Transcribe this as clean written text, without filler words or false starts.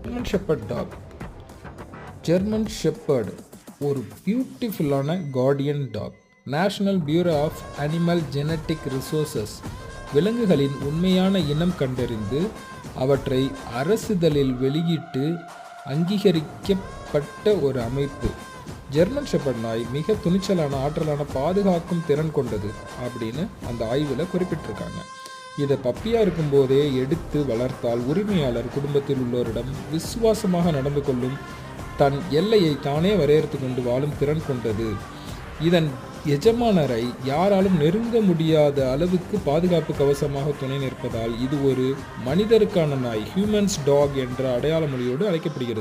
German shepherd dog. German shepherd ஒரு பியூட்டிஃபுல்லான guardian dog. National bureau of animal genetic resources விலங்குகளின் உண்மையான இனம் கண்டறிந்து அவற்றை அரசிதழில் வெளியிட்டு அங்கீகரிக்கப்பட்ட ஒரு அமைப்பு. ஜெர்மன் ஷெப்பர்ட் நாய் மிக துணிச்சலான, ஆற்றலான, பாதுகாக்கும் திறன் கொண்டது அப்படின்னு அந்த ஆய்வில் குறிப்பிட்டிருக்காங்க. இதை பப்பியாக இருக்கும்போதே எடுத்து வளர்த்தால் உரிமையாளர் குடும்பத்தில் உள்ளோரிடம் விசுவாசமாக நடந்து கொள்ளும், தன் எல்லையை தானே வரையறுத்து கொண்டு வாழும் திறன் கொண்டது. இதன் எஜமானரை யாராலும் நெருங்க முடியாத அளவுக்கு பாதுகாப்பு கவசமாக துணை நிற்பதால் இது ஒரு மனிதருக்கான நாய், ஹியூமன்ஸ் டாக் என்ற அடையாள மொழியோடு அழைக்கப்படுகிறது.